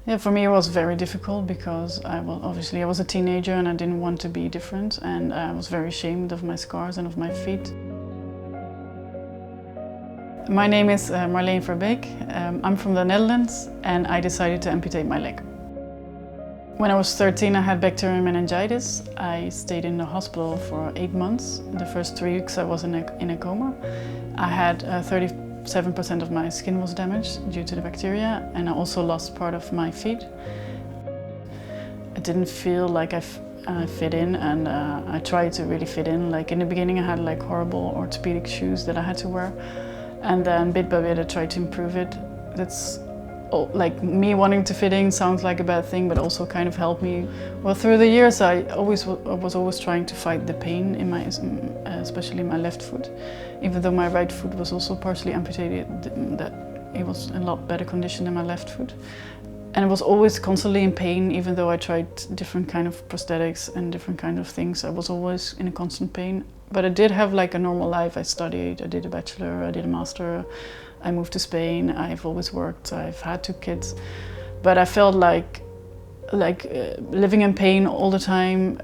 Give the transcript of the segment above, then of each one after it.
Yeah, for me it was very difficult because obviously I was a teenager and I didn't want to be different, and I was very ashamed of my scars and of my feet. My name is Marleen Verbeek. I'm from the Netherlands and I decided to amputate my leg. When I was 13 I had bacterial meningitis. I stayed in the hospital for 8 months. The first 3 weeks I was in a coma. I had 37% of my skin was damaged due to the bacteria, and I also lost part of my feet. I didn't feel like I fit in, and I tried to really fit in. Like in the beginning I had like horrible orthopedic shoes that I had to wear, and then bit by bit I tried to improve it. That's like me wanting to fit in sounds like a bad thing, but also kind of helped me. Well, through the years I was always trying to fight the pain in my, especially my left foot. Even though my right foot was also partially amputated, that it was in a lot better condition than my left foot. And it was always constantly in pain, even though I tried different kind of prosthetics and different kind of things. I was always in a constant pain. But I did have like a normal life. I studied, I did a bachelor, I did a master, I moved to Spain, I've always worked, I've had 2 kids. But I felt like living in pain all the time,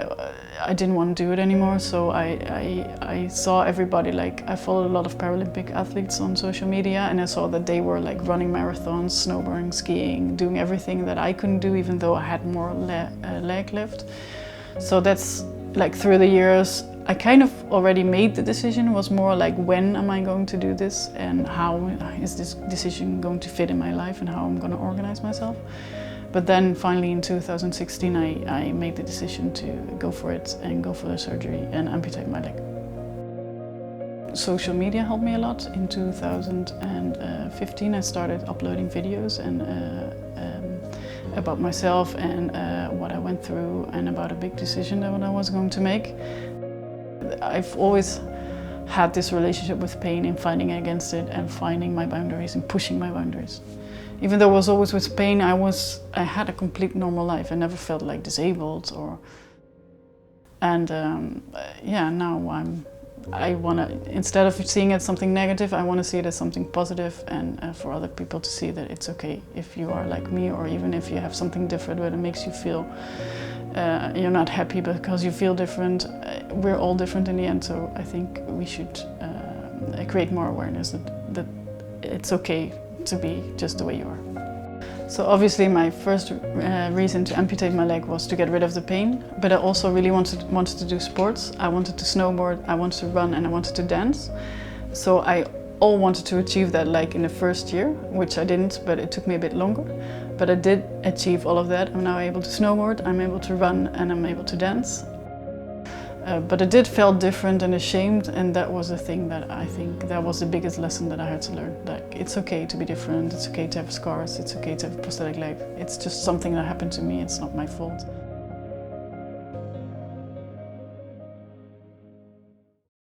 I didn't want to do it anymore. So I saw everybody, like I followed a lot of Paralympic athletes on social media, and I saw that they were like running marathons, snowboarding, skiing, doing everything that I couldn't do, even though I had more leg left. So that's like through the years, I kind of already made the decision. It was more like, when am I going to do this, and how is this decision going to fit in my life, and how I'm going to organize myself. But then finally in 2016 I made the decision to go for it and go for the surgery and amputate my leg. Social media helped me a lot. In 2015 I started uploading videos and about myself and what I went through, and about a big decision that I was going to make. I've always had this relationship with pain and fighting against it and finding my boundaries and pushing my boundaries. Even though I was always with pain, I had a complete normal life. I never felt like disabled yeah, now I want to, instead of seeing it as something negative, I want to see it as something positive, and for other people to see that it's okay if you are like me, or even if you have something different where it makes you feel you're not happy because you feel different. We're all different in the end, so I think we should create more awareness that it's okay to be just the way you are. So obviously my first reason to amputate my leg was to get rid of the pain, but I also really wanted to do sports. I wanted to snowboard, I wanted to run, and I wanted to dance. So I all wanted to achieve that like in the first year, which I didn't, but it took me a bit longer. But I did achieve all of that. I'm now able to snowboard, I'm able to run, and I'm able to dance. But I did feel different and ashamed, and that was the thing that I think that was the biggest lesson that I had to learn. Like, it's okay to be different, it's okay to have scars, it's okay to have a prosthetic leg. It's just something that happened to me, it's not my fault.